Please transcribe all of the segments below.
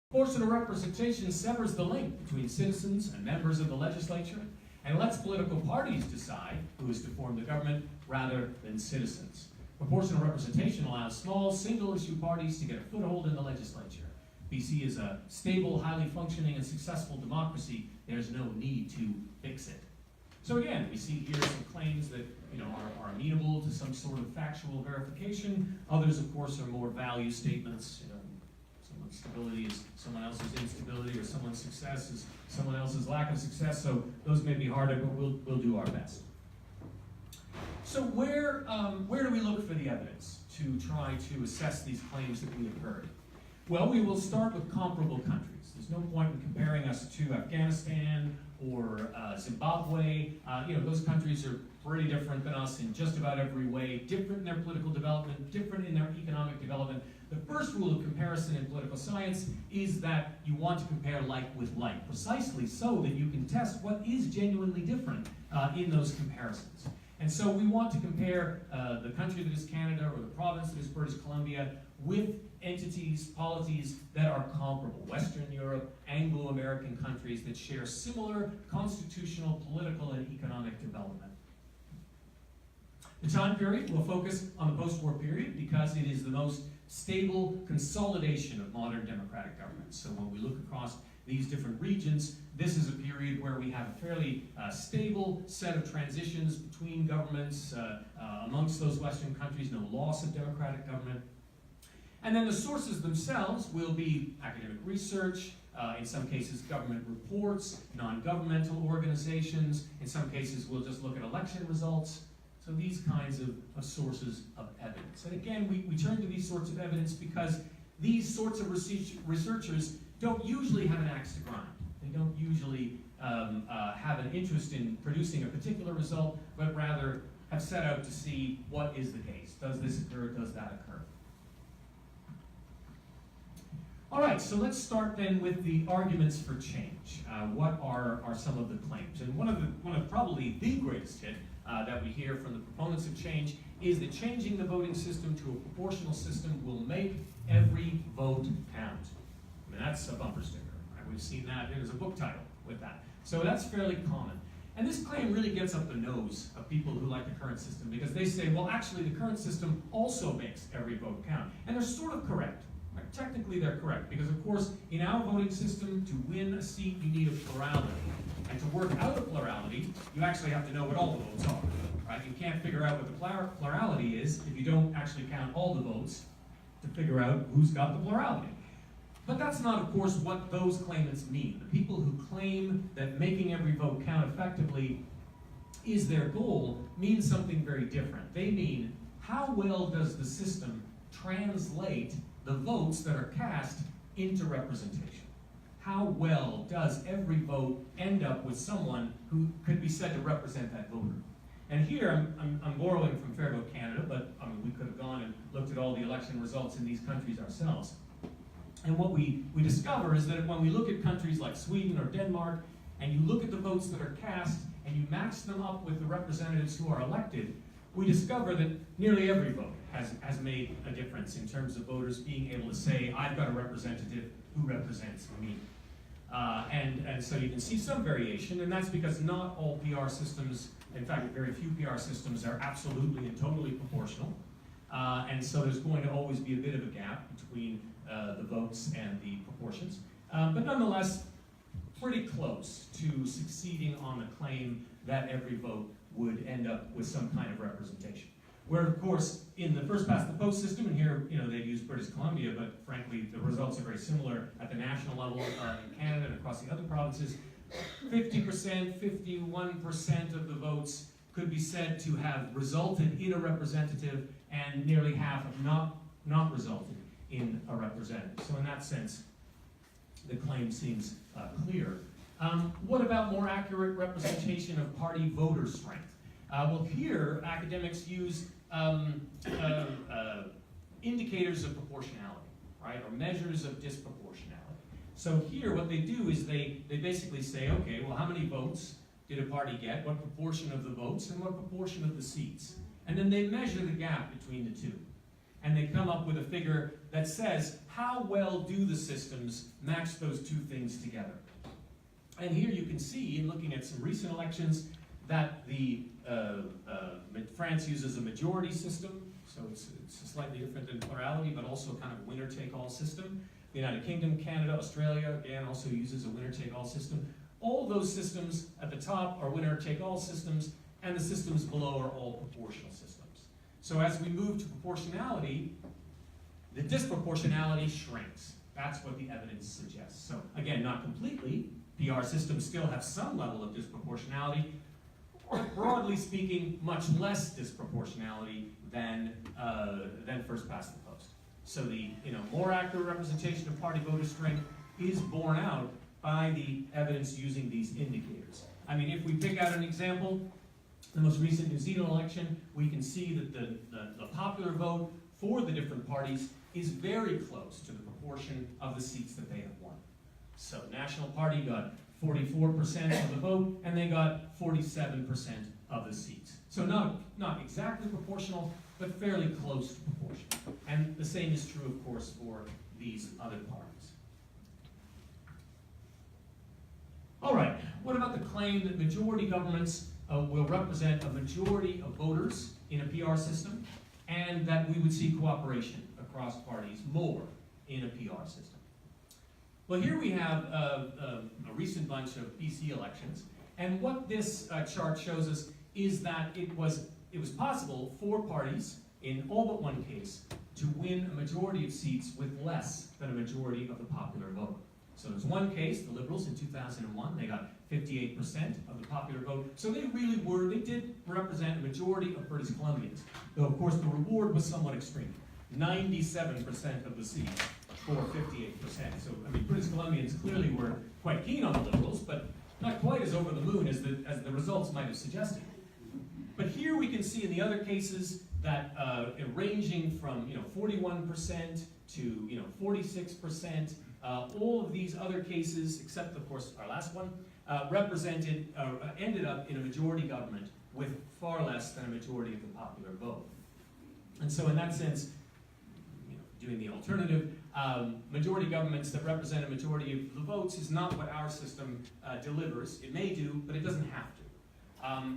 Proportional representation severs the link between citizens and members of the legislature and lets political parties decide who is to form the government rather than citizens. Proportional representation allows small, single-issue parties to get a foothold in the legislature. BC is a stable, highly functioning, and successful democracy. There's no need to fix it. So again, we see here some claims that are amenable to some sort of factual verification. Others, of course, are more value statements. Someone's stability is someone else's instability, or someone's success is someone else's lack of success. So those may be harder, but we'll do our best. So where do we look for the evidence to try to assess these claims that we have heard? Well, we will start with comparable countries. There's no point in comparing us to Afghanistan or Zimbabwe. Those countries are pretty different than us in just about every way, different in their political development, different in their economic development. The first rule of comparison in political science is that you want to compare like with like, precisely so that you can test what is genuinely different in those comparisons. And so we want to compare the country that is Canada or the province that is British Columbia with entities, polities that are comparable. Western Europe, Anglo-American countries that share similar constitutional, political, and economic development. The time period will focus on the post-war period because it is the most stable consolidation of modern democratic governments. So when we look across these different regions, this is a period where we have a fairly stable set of transitions between governments amongst those Western countries, no loss of democratic government. And then the sources themselves will be academic research, in some cases government reports, non-governmental organizations, in some cases we'll just look at election results. So these kinds of sources of evidence. And again, we turn to these sorts of evidence because these sorts of researchers don't usually have an axe to grind. They don't usually have an interest in producing a particular result, but rather have set out to see what is the case. Does this occur? Does that occur? All right, so let's start then with the arguments for change. What are some of the claims? And one of probably the greatest hit that we hear from the proponents of change is that changing the voting system to a proportional system will make every vote count. I mean, that's a bumper sticker. Right? We've seen that. There's a book title with that. So that's fairly common. And this claim really gets up the nose of people who like the current system because they say, well, actually, the current system also makes every vote count. And they're sort of correct. Right? Technically, they're correct because, of course, in our voting system, to win a seat, you need a plurality. And to work out a plurality, you actually have to know what all the votes are. Right? You can't figure out what the plurality is if you don't actually count all the votes to figure out who's got the plurality. But that's not, of course, what those claimants mean. The people who claim that making every vote count effectively is their goal mean something very different. They mean, how well does the system translate the votes that are cast into representation? How well does every vote end up with someone who could be said to represent that voter? And here, I'm borrowing from Fair Vote Canada, but we could have gone and looked at all the election results in these countries ourselves. And what we discover is that when we look at countries like Sweden or Denmark, and you look at the votes that are cast, and you match them up with the representatives who are elected, we discover that nearly every vote has made a difference in terms of voters being able to say, I've got a representative who represents me. And so you can see some variation, and that's because not all PR systems, in fact, very few PR systems are absolutely and totally proportional. And so there's going to always be a bit of a gap between the votes and the proportions. But nonetheless, pretty close to succeeding on the claim that every vote would end up with some kind of representation. Where, of course, in the first past the post system, and here, they've used British Columbia, but frankly, the results are very similar at the national level in Canada and across the other provinces. 50%, 51% of the votes could be said to have resulted in a representative, and nearly half have not resulted in a representative. So in that sense, the claim seems clear. What about more accurate representation of party voter strength? Well, here, academics use indicators of proportionality, right, or measures of disproportionality. So here, what they do is they basically say, okay, well, how many votes did a party get, what proportion of the votes, and what proportion of the seats? And then they measure the gap between the two. and they come up with a figure that says, how well do the systems match those two things together? And here you can see, in looking at some recent elections, that France uses a majority system, so it's slightly different than plurality, but also kind of winner-take-all system. The United Kingdom, Canada, Australia, again, also uses a winner-take-all system. All those systems at the top are winner-take-all systems, and the systems below are all proportional systems. So as we move to proportionality, the disproportionality shrinks. That's what the evidence suggests. So again, not completely. PR systems still have some level of disproportionality, but broadly speaking, much less disproportionality than first past the post. So the more accurate representation of party voter strength is borne out by the evidence using these indicators. I mean, if we pick out an example, the most recent New Zealand election, we can see that the popular vote for the different parties is very close to the proportion of the seats that they have won. So National Party got 44% of the vote, and they got 47% of the seats. So not exactly proportional, but fairly close to proportional. And the same is true, of course, for these other parties. All right, what about the claim that majority governments will represent a majority of voters in a PR system, and that we would see cooperation across parties more in a PR system? Well, here we have a recent bunch of BC elections, and what this chart shows us is that it was possible for parties, in all but one case, to win a majority of seats with less than a majority of the popular vote. So there's one case, the Liberals in 2001, they got 58% of the popular vote. So they did represent a majority of British Columbians. Though, of course, the reward was somewhat extreme. 97% of the seats for 58%. So, I mean, British Columbians clearly were quite keen on the Liberals, but not quite as over the moon as the results might have suggested. But here we can see in the other cases that ranging from 41% to 46%, all of these other cases, except of course our last one, ended up in a majority government with far less than a majority of the popular vote. And so in that sense, doing the alternative, majority governments that represent a majority of the votes is not what our system delivers. It may do, but it doesn't have to.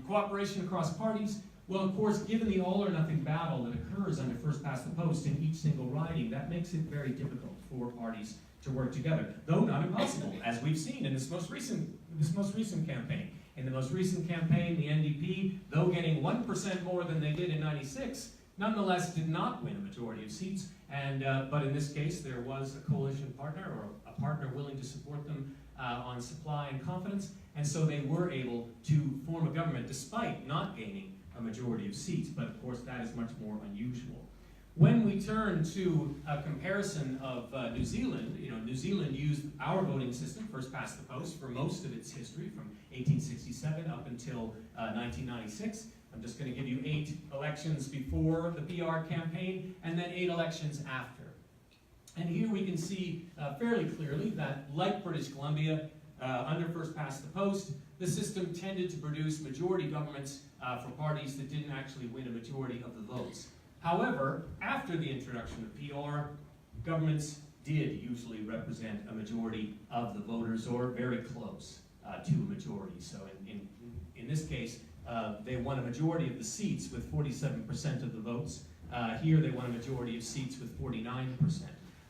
Cooperation across parties, well, of course, given the all-or-nothing battle that occurs under first-past-the-post in each single riding, that makes it very difficult for parties to work together, though not impossible, as we've seen in this most recent campaign. In the most recent campaign, the NDP, though getting 1% more than they did in '96, nonetheless did not win a majority of seats, and but in this case there was a coalition partner, or a partner willing to support them on supply and confidence, and so they were able to form a government despite not gaining a majority of seats, but of course that is much more unusual. When we turn to a comparison of New Zealand, New Zealand used our voting system, first past the post, for most of its history, from 1867 up until 1996. I'm just going to give you 8 elections before the PR campaign, and then 8 elections after. And here we can see fairly clearly that, like British Columbia, under first past the post, the system tended to produce majority governments for parties that didn't actually win a majority of the votes. However, after the introduction of PR, governments did usually represent a majority of the voters, or very close to a majority. So in this case, they won a majority of the seats with 47% of the votes. Here they won a majority of seats with 49%.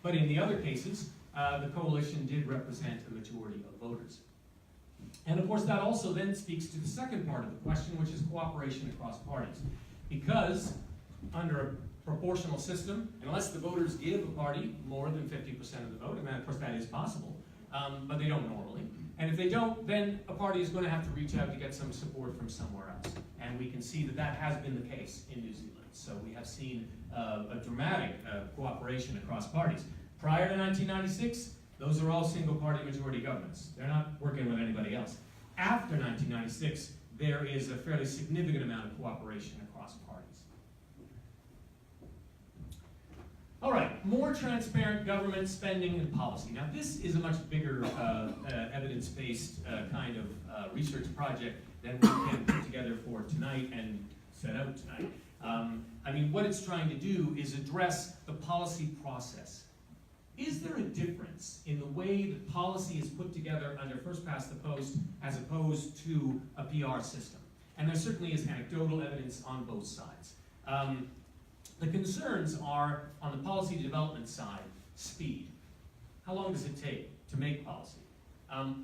But in the other cases, the coalition did represent a majority of voters. And of course that also then speaks to the second part of the question, which is cooperation across parties. Because under a proportional system, unless the voters give a party more than 50% of the vote, and of course that is possible, but they don't normally. And if they don't, then a party is going to have to reach out to get some support from somewhere else. And we can see that that has been the case in New Zealand. So we have seen a dramatic cooperation across parties. Prior to 1996, those are all single-party majority governments. They're not working with anybody else. After 1996, there is a fairly significant amount of cooperation across parties. All right, more transparent government spending and policy. Now this is a much bigger evidence-based kind of research project than we can put together for tonight and set out tonight. I mean, what it's trying to do is address the policy process. Is there a difference in the way that policy is put together under first past the post as opposed to a PR system? And there certainly is anecdotal evidence on both sides. The concerns are, on the policy development side, speed. How long does it take to make policy?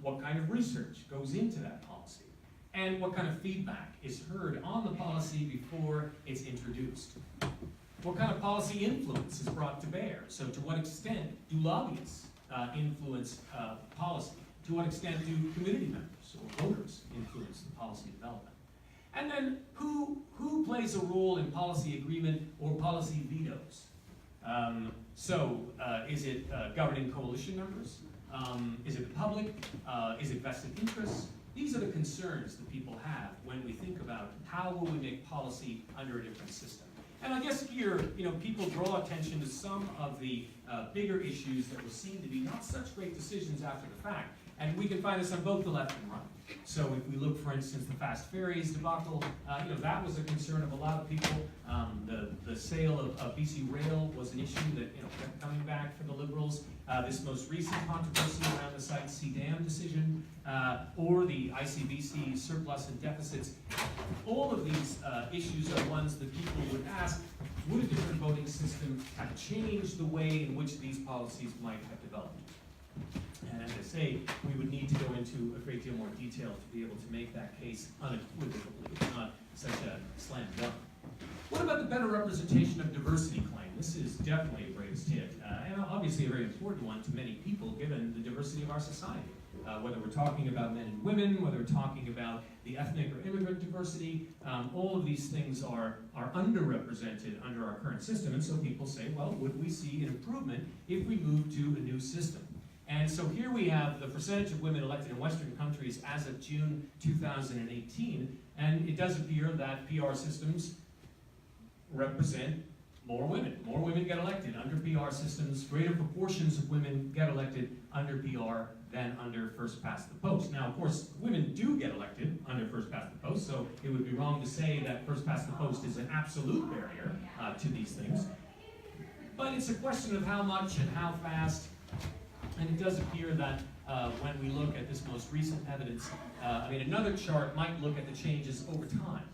What kind of research goes into that policy? And what kind of feedback is heard on the policy before it's introduced? What kind of policy influence is brought to bear? So to what extent do lobbyists influence policy? To what extent do community members or voters influence the policy development? And then who plays a role in policy agreement or policy vetoes? Is it governing coalition members? Is it the public? Is it vested interests? These are the concerns that people have when we think about how will we make policy under a different system. And I guess here, people draw attention to some of the bigger issues that were seen to be not such great decisions after the fact. And we can find this on both the left and right. So if we look, for instance, the fast ferries debacle, that was a concern of a lot of people. The sale of BC Rail was an issue that kept coming back for the Liberals. This most recent controversy around the Site C Dam decision, or the ICBC surplus and deficits. All of these issues are ones that people would ask, would a different voting system have changed the way in which these policies might have developed? And as I say, we would need to go into a great deal more detail to be able to make that case unequivocally. It's not such a slam dunk. What about the better representation of diversity claim? This is definitely a greatest hit, and obviously a very important one to many people given the diversity of our society. Whether we're talking about men and women, whether we're talking about the ethnic or immigrant diversity, all of these things are underrepresented under our current system, and so people say, well, would we see an improvement if we move to a new system? And so here we have the percentage of women elected in Western countries as of June 2018, and it does appear that PR systems represent more women. More women get elected under PR systems. Greater proportions of women get elected under PR than under first past the post. Now, of course, women do get elected under first past the post, so it would be wrong to say that first past the post is an absolute barrier to these things. But it's a question of how much and how fast. And it does appear that when we look at this most recent evidence, another chart might look at the changes over time.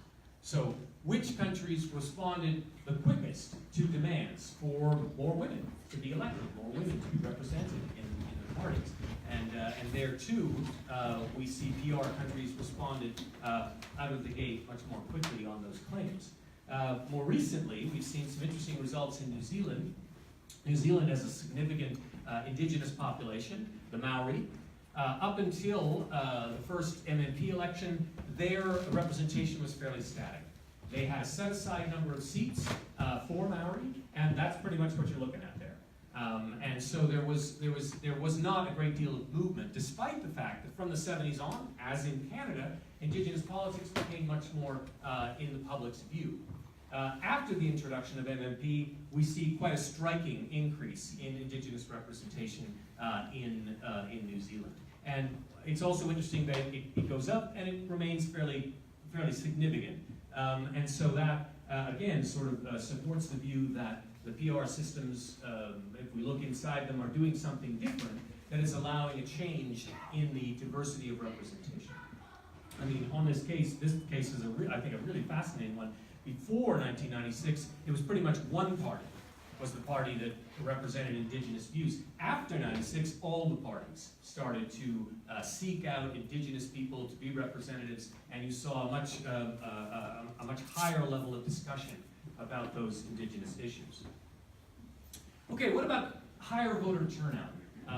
So which countries responded the quickest to demands for more women to be elected, more women to be represented in the parties? And there too, we see PR countries responded out of the gate much more quickly on those claims. More recently, we've seen some interesting results in New Zealand. New Zealand has a significant indigenous population, the Maori. Up until the first MMP election, their representation was fairly static. They had a set-aside number of seats for Maori, and that's pretty much what you're looking at there. And so there was not a great deal of movement, despite the fact that from the 70s on, as in Canada, Indigenous politics became much more in the public's view. After the introduction of MMP, we see quite a striking increase in Indigenous representation in New Zealand. And it's also interesting that it goes up and it remains fairly significant. And so that, again, sort of supports the view that the PR systems, if we look inside them, are doing something different that is allowing a change in the diversity of representation. I mean, on this case is, I think, a really fascinating one. Before 1996, it was pretty much one party was the party that represented Indigenous views. After 96, all the parties started to seek out Indigenous people to be representatives, and you saw a much higher level of discussion about those Indigenous issues. Okay, what about higher voter turnout?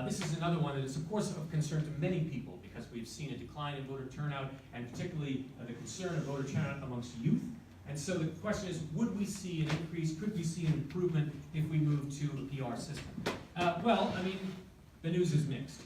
This is another one that is, of course, of concern to many people because we've seen a decline in voter turnout, and particularly the concern of voter turnout amongst youth. And so the question is, would we see an increase, could we see an improvement if we move to a PR system? The news is mixed.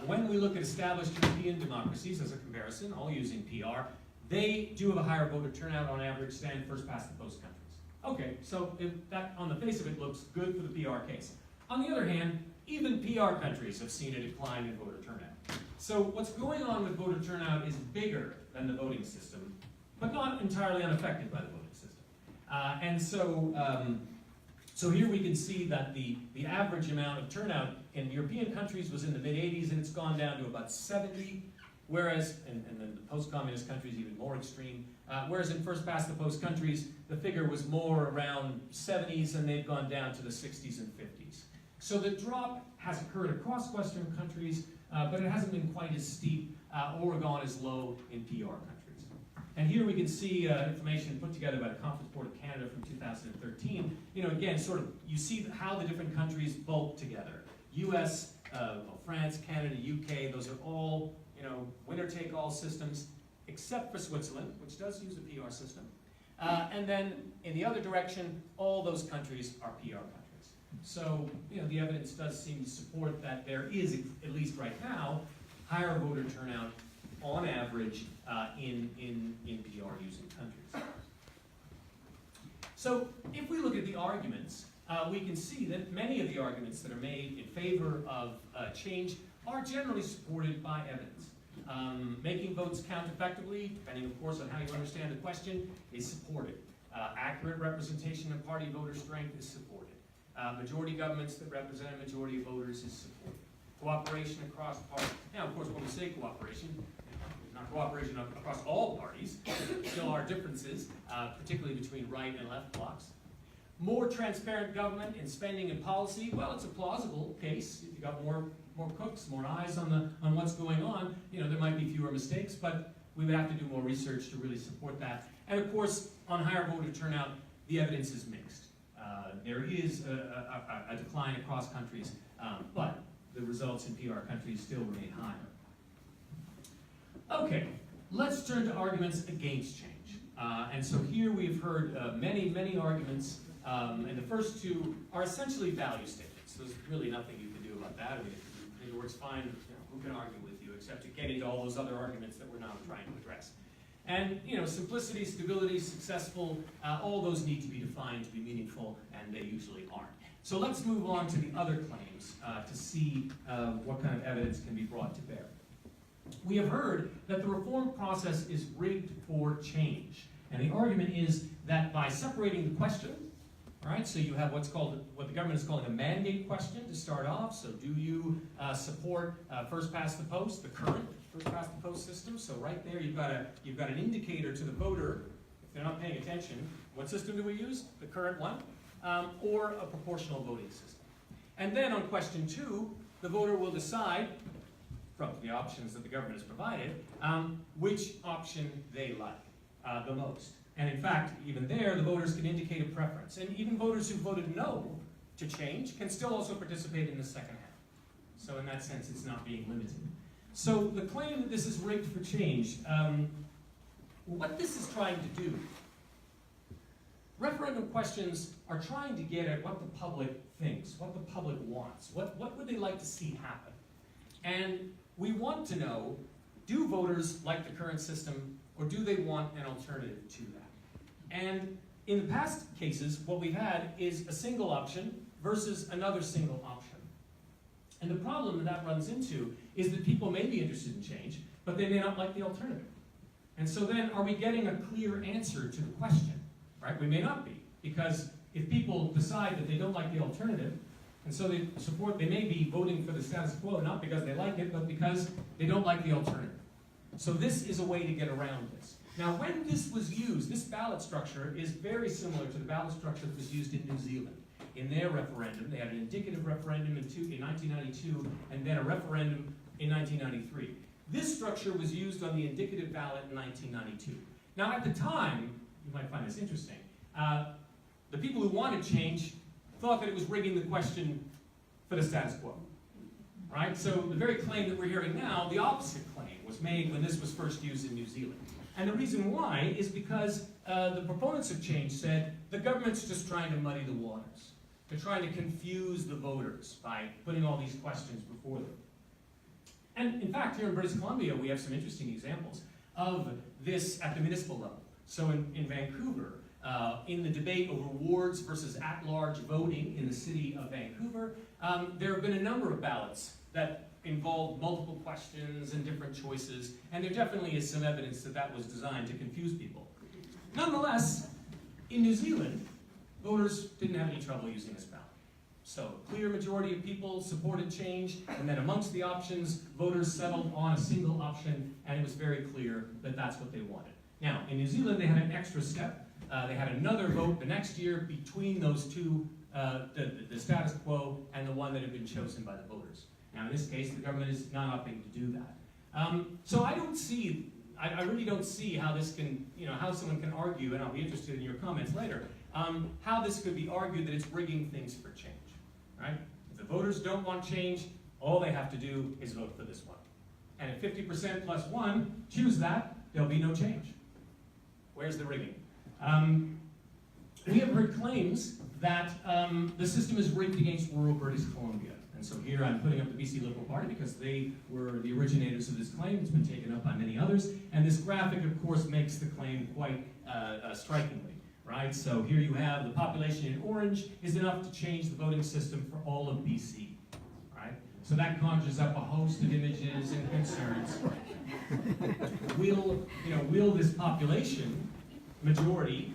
When we look at established European democracies as a comparison, all using PR, they do have a higher voter turnout on average than first past the post countries. Okay, so if that on the face of it looks good for the PR case. On the other hand, even PR countries have seen a decline in voter turnout. So what's going on with voter turnout is bigger than the voting system, but not entirely unaffected by the voting system. So here we can see that the average amount of turnout in European countries was in the mid-80s, and it's gone down to about 70, whereas, and then the post-communist countries even more extreme, whereas in first-past-the-post countries, the figure was more around 70s, and they've gone down to the 60s and 50s. So the drop has occurred across Western countries, but it hasn't been quite as steep or gone as low in PR countries. And here we can see information put together by the Conference Board of Canada from 2013. You know, again, sort of, you see how the different countries bulk together. US, France, Canada, UK, those are all, you know, winner-take-all systems, except for Switzerland, which does use a PR system. And then, in the other direction, all those countries are PR countries. So, you know, the evidence does seem to support that there is, at least right now, higher voter turnout on average in PR using countries. So, if we look at the arguments, we can see that many of the arguments that are made in favor of change are generally supported by evidence. Making votes count effectively, depending of course on how you understand the question, is supported. Accurate representation of party voter strength is supported. Majority governments that represent a majority of voters is supported. Cooperation across parties. Now, of course, when we say cooperation, not cooperation across all parties, there still are differences, particularly between right and left blocs. More transparent government in spending and policy, well, it's a plausible case. If you've got more cooks, more eyes on what's going on, you know, there might be fewer mistakes, but we would have to do more research to really support that. And of course, on higher voter turnout, the evidence is mixed. There is a decline across countries, but the results in PR countries still remain higher. Okay, let's turn to arguments against change. And so here we've heard many arguments, and the first two are essentially value statements. There's really nothing you can do about that. I mean, it works fine. You know, who can argue with you except to get into all those other arguments that we're now trying to address. And you know, simplicity, stability, successful, all those need to be defined to be meaningful, and they usually aren't. So let's move on to the other claims to see what kind of evidence can be brought to bear. We have heard that the reform process is rigged for change. And the argument is that by separating the question, right, so you have what the government is calling a mandate question to start off. So do you support first past the post, the current first past the post system? So right there you've got an indicator to the voter, if they're not paying attention, what system do we use? The current one, or a proportional voting system. And then on question 2, the voter will decide, from the options that the government has provided, which option they like the most. And in fact, even there, the voters can indicate a preference. And even voters who voted no to change can still also participate in the second half. So in that sense, it's not being limited. So the claim that this is rigged for change, what this is trying to do, referendum questions are trying to get at what the public thinks, what the public wants, what would they like to see happen. And we want to know, do voters like the current system, or do they want an alternative to that? And in the past cases, what we've had is a single option versus another single option. And the problem that runs into is that people may be interested in change, but they may not like the alternative. And so then, are we getting a clear answer to the question? Right? We may not be, because if people decide that they don't like the alternative, and so they may be voting for the status quo, not because they like it, but because they don't like the alternative. So this is a way to get around this. Now, when this was used, this ballot structure is very similar to the ballot structure that was used in New Zealand. In their referendum, they had an indicative referendum in 1992, and then a referendum in 1993. This structure was used on the indicative ballot in 1992. Now, at the time, you might find this interesting, the people who wanted change thought that it was rigging the question for the status quo. Right? So the very claim that we're hearing now, the opposite claim was made when this was first used in New Zealand. And the reason why is because the proponents of change said the government's just trying to muddy the waters. They're trying to confuse the voters by putting all these questions before them. And in fact, here in British Columbia, we have some interesting examples of this at the municipal level. So in Vancouver, in the debate over wards versus at-large voting in the city of Vancouver, there have been a number of ballots that involved multiple questions and different choices, and there definitely is some evidence that that was designed to confuse people. Nonetheless, In New Zealand, voters didn't have any trouble using this ballot. So a clear majority of people supported change, and then amongst the options, voters settled on a single option, and it was very clear that that's what they wanted. Now, in New Zealand, they had an extra step. They had another vote the next year between those two, the status quo and the one that had been chosen by the voters. Now, in this case, the government is not opting to do that. So I really don't see how this can, how someone can argue, and I'll be interested in your comments later, how this could be argued that it's rigging things for change, right? If the voters don't want change, all they have to do is vote for this one. And if 50% plus one choose that, there'll be no change. Where's the rigging? We have heard claims that the system is rigged against rural British Columbia. And so here I'm putting up the BC Liberal Party because they were the originators of this claim. It's been taken up by many others. And this graphic, of course, makes the claim quite strikingly, right? So here you have the population in orange is enough to change the voting system for all of BC, right? So that conjures up a host of images and concerns. Will this population majority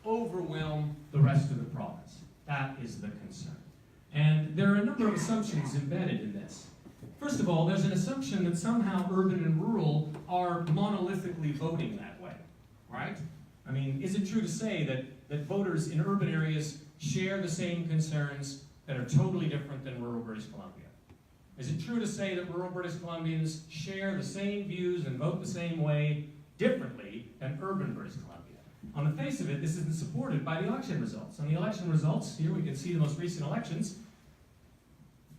overwhelm the rest of the province? That is the concern. And there are a number of assumptions embedded in this. First of all, there's an assumption that somehow urban and rural are monolithically voting that way, right? I mean, is it true to say that voters in urban areas share the same concerns that are totally different than rural British Columbia? Is it true to say that rural British Columbians share the same views and vote the same way differently than urban British Columbia? On the face of it, this isn't supported by the election results. On the election results, here we can see the most recent elections.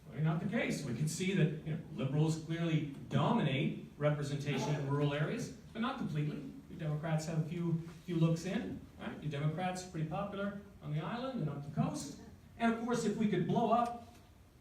Well, not the case. We can see that Liberals clearly dominate representation in rural areas, but not completely. Your Democrats have a few looks in. Right? Your Democrats are pretty popular on the island and up the coast. And of course, if we could blow up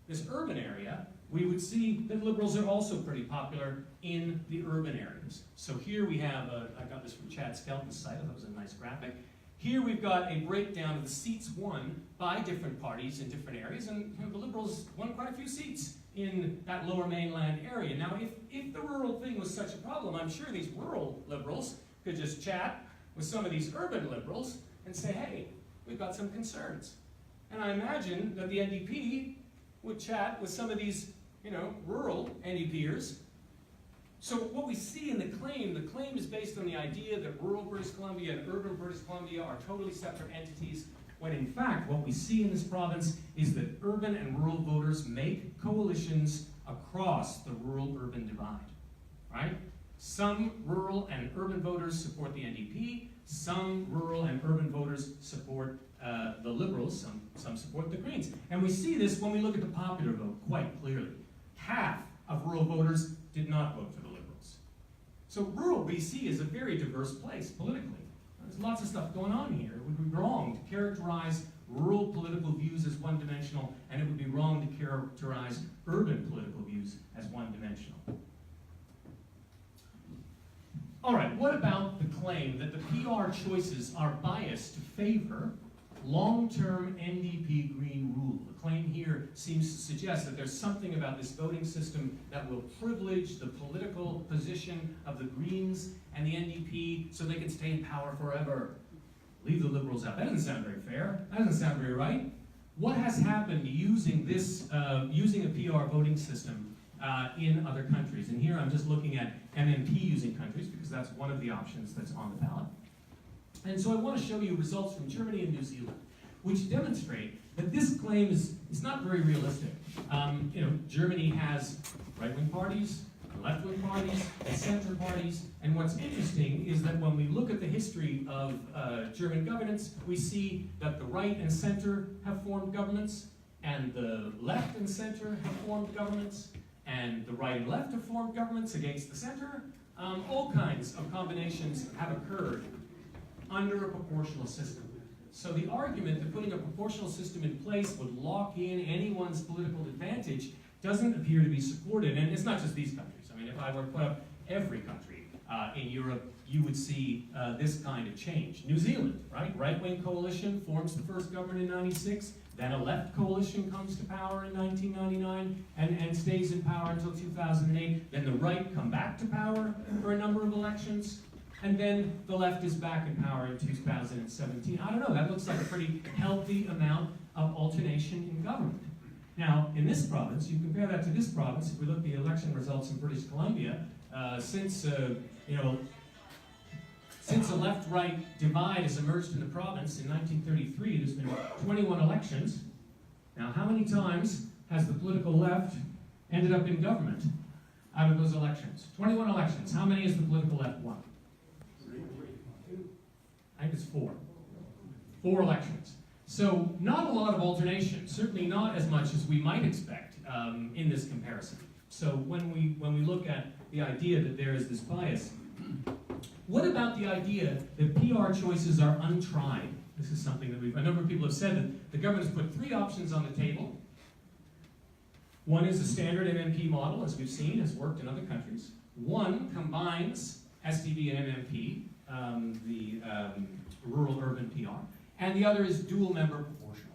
this urban area, we would see that Liberals are also pretty popular in the urban areas. So here we have, I got this from Chad Skelton's site, I thought it was a nice graphic. Here we've got a breakdown of the seats won by different parties in different areas, and the Liberals won quite a few seats in that lower mainland area. Now, if the rural thing was such a problem, I'm sure these rural Liberals could just chat with some of these urban Liberals and say, hey, we've got some concerns. And I imagine that the NDP would chat with some of these rural NDPers. So what we see in the claim is based on the idea that rural British Columbia and urban British Columbia are totally separate entities, when in fact what we see in this province is that urban and rural voters make coalitions across the rural-urban divide, right? Some rural and urban voters support the NDP, some rural and urban voters support the Liberals, some support the Greens. And we see this when we look at the popular vote quite clearly. Half of rural voters did not vote for the Liberals. So rural BC is a very diverse place politically. There's lots of stuff going on here. It would be wrong to characterize rural political views as one-dimensional, and it would be wrong to characterize urban political views as one-dimensional. All right, what about the claim that the PR choices are biased to favor long-term NDP Green rule? The claim here seems to suggest that there's something about this voting system that will privilege the political position of the Greens and the NDP so they can stay in power forever. Leave the Liberals out. That doesn't sound very fair. That doesn't sound very right. What has happened using this, using a PR voting system in other countries? And here I'm just looking at MMP using countries because that's one of the options that's on the ballot. And so I want to show you results from Germany and New Zealand, which demonstrate that this claim is not very realistic. Germany has right-wing parties, left-wing parties, and center parties, and what's interesting is that when we look at the history of German governance, we see that the right and center have formed governments, and the left and center have formed governments, and the right and left have formed governments against the center. All kinds of combinations have occurred under a proportional system. So the argument that putting a proportional system in place would lock in anyone's political advantage doesn't appear to be supported. And it's not just these countries. I mean, if I were to put up every country in Europe, you would see this kind of change. New Zealand, right? Right-wing coalition forms the first government in '96. Then a left coalition comes to power in 1999 and stays in power until 2008. Then the right come back to power for a number of elections. and then the left is back in power in 2017. I don't know, that looks like a pretty healthy amount of alternation in government. Now, in this province, you compare that to this province, if we look at the election results in British Columbia, since a left-right divide has emerged in the province in 1933, there's been 21 elections. Now, how many times has the political left ended up in government out of those elections? 21 elections. How many has the political left won? I think it's 4. 4 elections. So not a lot of alternation, certainly not as much as we might expect in this comparison. So when we look at the idea that there is this bias, what about the idea that PR choices are untried? This is something that a number of people have said that the government has put 3 options on the table. One is a standard MMP model, as we've seen, has worked in other countries. One combines SDB and MMP, the rural-urban PR. And the other is dual-member proportional.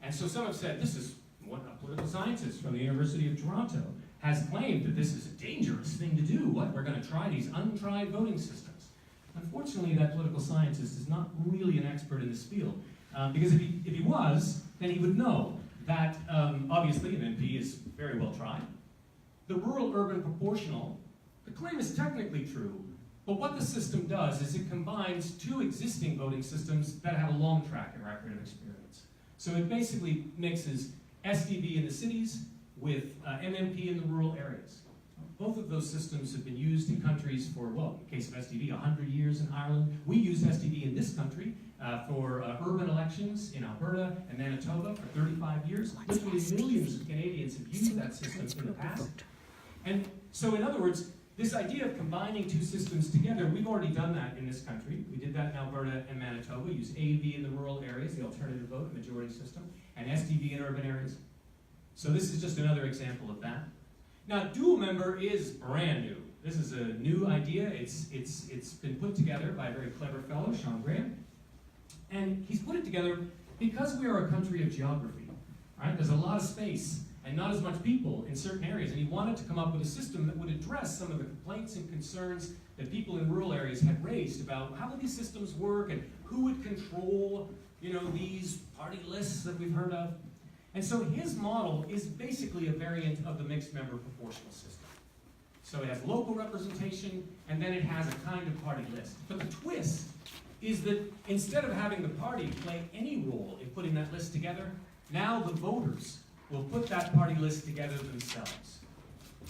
And so some have said, this is what a political scientist from the University of Toronto has claimed that this is a dangerous thing to do. What, we're going to try these untried voting systems. Unfortunately, that political scientist is not really an expert in this field. Because if he was, then he would know that obviously MMP is very well tried. The rural-urban proportional, the claim is technically true, but what the system does is it combines 2 existing voting systems that have a long track record of experience. So it basically mixes SDB in the cities with MMP in the rural areas. Both of those systems have been used in countries for, well, in the case of SDB, 100 years in Ireland. We use SDB in this country for urban elections in Alberta and Manitoba for 35 years. Literally millions of Canadians have used that system in the past. And so in other words, this idea of combining 2 systems together, we've already done that in this country. We did that in Alberta and Manitoba. We use AV in the rural areas, the alternative vote, majority system, and SDB in urban areas. So this is just another example of that. Now, dual member is brand new. This is a new idea. It's been put together by a very clever fellow, Sean Graham. And he's put it together because we are a country of geography. Right? There's a lot of space and not as much people in certain areas. And he wanted to come up with a system that would address some of the complaints and concerns that people in rural areas had raised about how would these systems work and who would control, these party lists that we've heard of. And so his model is basically a variant of the mixed member proportional system. So it has local representation, and then it has a kind of party list. But the twist is that instead of having the party play any role in putting that list together, now the voters will put that party list together themselves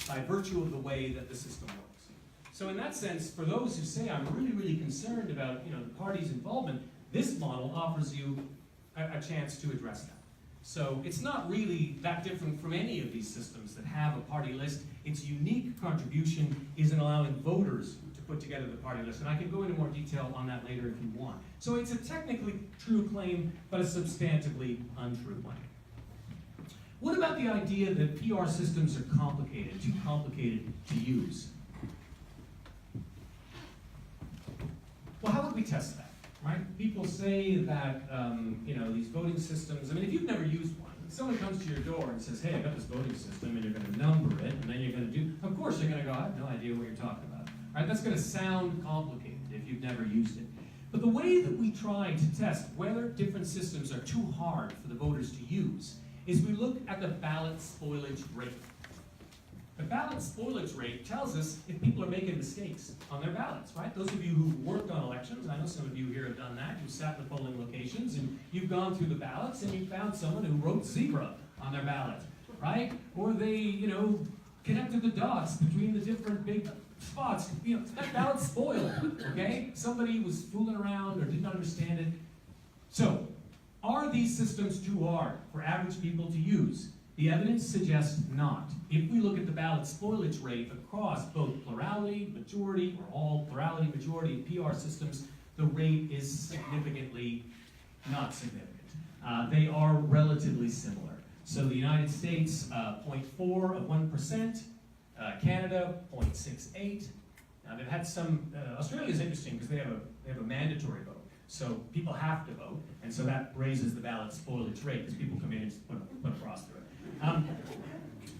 by virtue of the way that the system works. So in that sense, for those who say, I'm really, really concerned about the party's involvement, this model offers you a chance to address that. So it's not really that different from any of these systems that have a party list. Its unique contribution is in allowing voters to put together the party list. And I can go into more detail on that later if you want. So it's a technically true claim, but a substantively untrue claim. What about the idea that PR systems are complicated, too complicated to use? Well, how would we test that? Right? People say that these voting systems. I mean, if you've never used one, if someone comes to your door and says, "Hey, I got this voting system," and you're going to number it, and then you're going to do. Of course, you're going to go, "I have no idea what you're talking about." Right? That's going to sound complicated if you've never used it. But the way that we try to test whether different systems are too hard for the voters to use is we look at the ballot spoilage rate. The ballot spoilage rate tells us if people are making mistakes on their ballots, right? Those of you who worked on elections, and I know some of you here have done that, you sat in the polling locations and you've gone through the ballots and you found someone who wrote zebra on their ballot, right? Or they, connected the dots between the different big spots. That ballot's spoiled, okay? Somebody was fooling around or didn't understand it. So, are these systems too hard for average people to use? The evidence suggests not. If we look at the ballot spoilage rate across both plurality, majority, or all plurality, majority, and PR systems, the rate is significantly not significant. They are relatively similar. So the United States, 0.4 of 1%, Canada, 0.68. Now they've had some, Australia is interesting because they have a mandatory vote. So people have to vote, and so that raises the ballot spoilage rate because people come in and put a cross through it.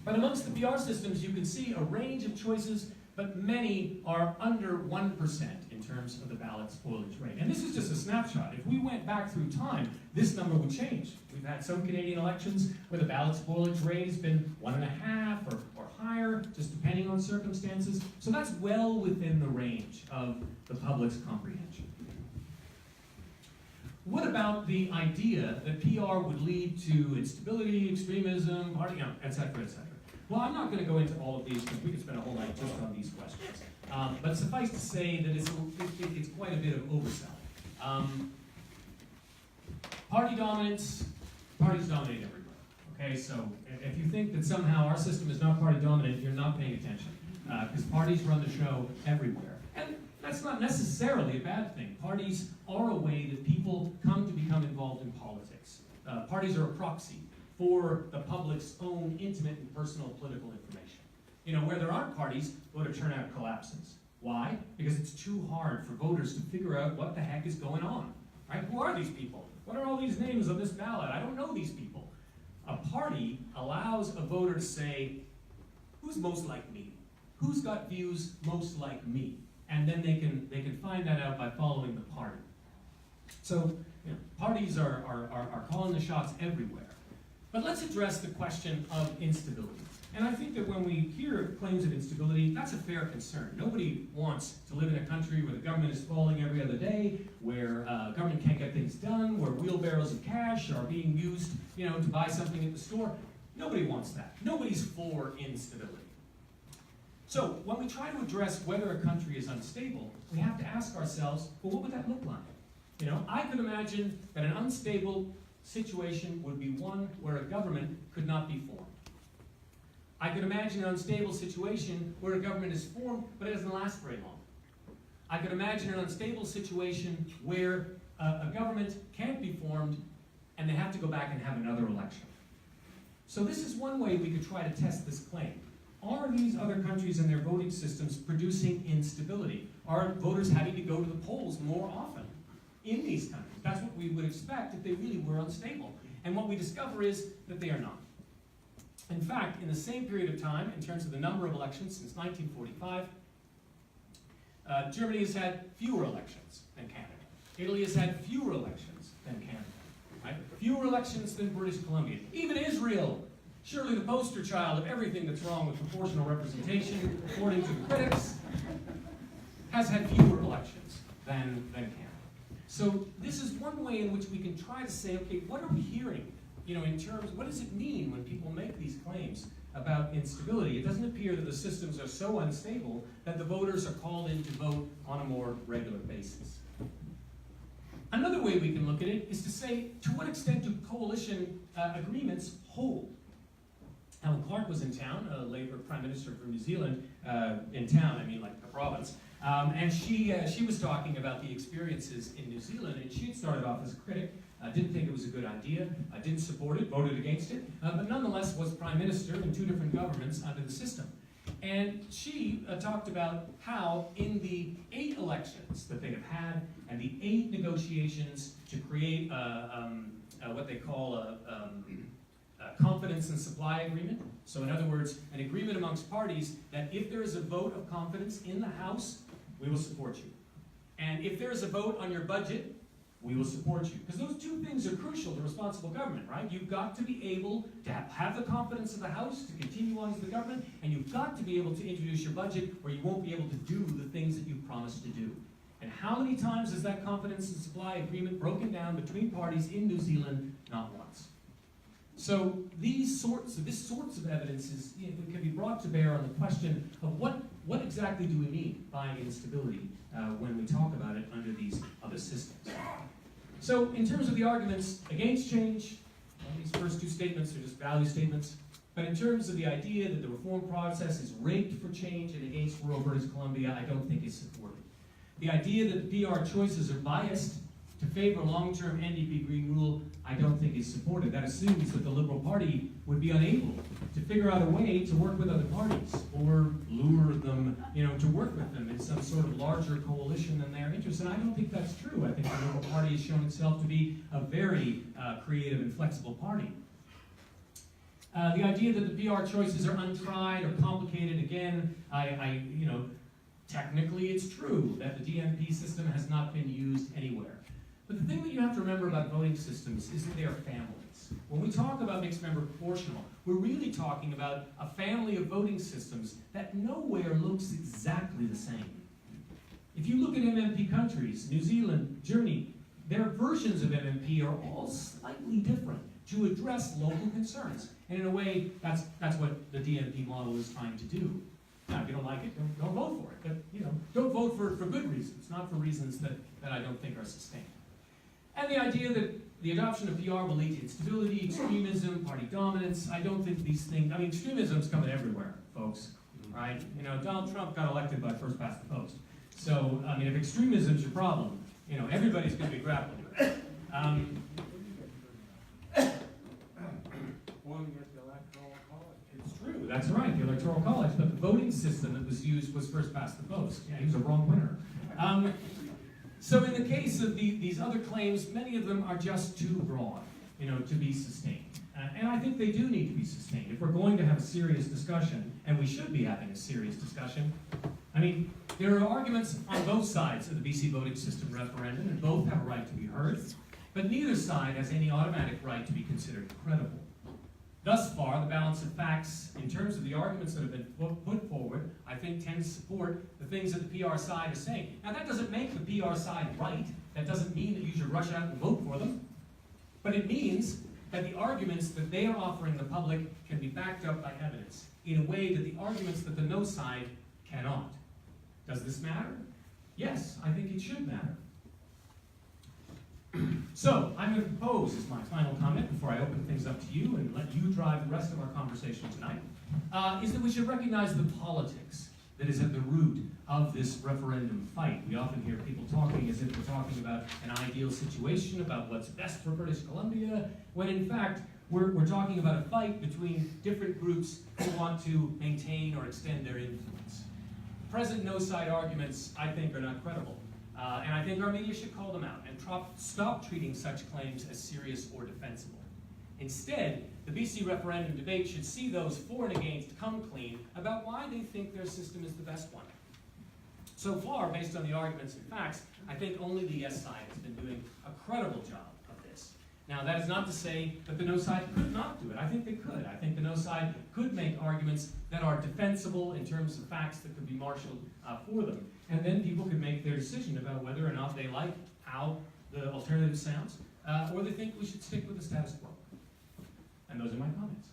But amongst the PR systems, you can see a range of choices, but many are under 1% in in terms of the ballot spoilage rate. And this is just a snapshot. If we went back through time, this number would change. We've had some Canadian elections where the ballot spoilage rate has been 1.5 or higher, just depending on circumstances. So that's well within the range of the public's comprehension. What about the idea that PR would lead to instability, extremism, party, et cetera, et cetera? Well, I'm not going to go into all of these because we could spend a whole night just on these questions. But suffice to say that it's quite a bit of overselling. Party dominance, parties dominate everywhere. Okay, so if you think that somehow our system is not party dominant, you're not paying attention. Because parties run the show everywhere. And that's not necessarily a bad thing. Parties are a way that people come to become involved in politics. Parties are a proxy for the public's own intimate and personal political information. You know, where there aren't parties, voter turnout collapses. Why? Because it's too hard for voters to figure out what the heck is going on. Right? Who are these people? What are all these names on this ballot? I don't know these people. A party allows a voter to say, who's most like me? Who's got views most like me? And then they can find that out by following the party. So, you know, parties are calling the shots everywhere. But let's address the question of instability. And I think that when we hear claims of instability, that's a fair concern. Nobody wants to live in a country where the government is falling every other day, where government can't get things done, where wheelbarrows of cash are being used, you know, to buy something at the store. Nobody wants that. Nobody's for instability. So when we try to address whether a country is unstable, we have to ask ourselves, well, what would that look like? You know, I could imagine that an unstable situation would be one where a government could not be formed. I could imagine an unstable situation where a government is formed, but it doesn't last very long. I could imagine an unstable situation where a government can't be formed and they have to go back and have another election. So this is one way we could try to test this claim. Are these other countries and their voting systems producing instability? Are voters having to go to the polls more often in these countries? That's what we would expect if they really were unstable. And what we discover is that they are not. In fact, in the same period of time, in terms of the number of elections since 1945, Germany has had fewer elections than Canada. Italy has had fewer elections than Canada. Right? Fewer elections than British Columbia. Even Israel, surely the poster child of everything that's wrong with proportional representation, according to the critics, has had fewer elections than Canada. So this is one way in which we can try to say, okay, what are we hearing? You know, in terms, what does it mean when people make these claims about instability? It doesn't appear that the systems are so unstable that the voters are called in to vote on a more regular basis. Another way we can look at it is to say, to what extent do coalition agreements hold? Alan Clark was in town, a Labour Prime Minister from New Zealand, in town, I mean like the province, and she was talking about the experiences in New Zealand, and she had started off as a critic, didn't think it was a good idea, didn't support it, voted against it, but nonetheless was Prime Minister in 2 different governments under the system. And she talked about how in the 8 elections that they have had, and the 8 negotiations to create what they call a confidence and supply agreement. So in other words, an agreement amongst parties that if there is a vote of confidence in the House, we will support you. And if there is a vote on your budget, we will support you. Because those 2 things are crucial to responsible government, right? You've got to be able to have the confidence of the House to continue on as the government, and you've got to be able to introduce your budget or you won't be able to do the things that you've promised to do. And how many times has that confidence and supply agreement broken down between parties in New Zealand? Not once. So this sorts of evidence is, can be brought to bear on the question of what exactly do we mean by instability when we talk about it under these other systems. So in terms of the arguments against change, these first 2 statements are just value statements, but in terms of the idea that the reform process is rigged for change and against rural British Columbia, I don't think is supported. The idea that the PR choices are biased to favor long-term NDP Green rule, I don't think is supported. That assumes that the Liberal Party would be unable to figure out a way to work with other parties or lure them, to work with them in some sort of larger coalition than their interests. And I don't think that's true. I think the Liberal Party has shown itself to be a very creative and flexible party. The idea that the PR choices are untried or complicated, again, Technically, it's true that the DMP system has not been used anywhere. But the thing that you have to remember about voting systems is that they are families. When we talk about mixed member proportional, we're really talking about a family of voting systems that nowhere looks exactly the same. If you look at MMP countries, New Zealand, Germany, their versions of MMP are all slightly different to address local concerns. And in a way, that's what the DMP model is trying to do. Now, if you don't like it, don't vote for it. But don't vote for good reasons, not for reasons that I don't think are sustained. And the idea that the adoption of PR will lead to instability, extremism, party dominance, I don't think these things, extremism's coming everywhere, folks, right? Donald Trump got elected by first past the post. So, if extremism's your problem, everybody's going to be grappling with it. It's true, that's right, the Electoral College, but the voting system that was used was first past the post. Yeah, he was a wrong winner. So in the case of these other claims, many of them are just too broad, to be sustained. And I think they do need to be sustained. If we're going to have a serious discussion, and we should be having a serious discussion, there are arguments on both sides of the BC voting system referendum, and both have a right to be heard, but neither side has any automatic right to be considered credible. Thus far, the balance of facts, in terms of the arguments that have been put forward, I think tend to support the things that the PR side is saying. Now, that doesn't make the PR side right. That doesn't mean that you should rush out and vote for them. But it means that the arguments that they are offering the public can be backed up by evidence in a way that the arguments that the no side cannot. Does this matter? Yes, I think it should matter. So, I'm going to propose as my final comment before I open things up to you and let you drive the rest of our conversation tonight, is that we should recognize the politics that is at the root of this referendum fight. We often hear people talking as if we're talking about an ideal situation, about what's best for British Columbia, when in fact we're talking about a fight between different groups who want to maintain or extend their influence. Present no-side arguments, I think, are not credible. And I think our media should call them out and stop treating such claims as serious or defensible. Instead, the BC referendum debate should see those for and against come clean about why they think their system is the best one. So far, based on the arguments and facts, I think only the yes side has been doing a credible job of this. Now, that is not to say that the no side could not do it. I think they could. I think the no side could make arguments that are defensible in terms of facts that could be marshaled for them. And then people could make their decision about whether or not they like how the alternative sounds, or they think we should stick with the status quo. And those are my comments.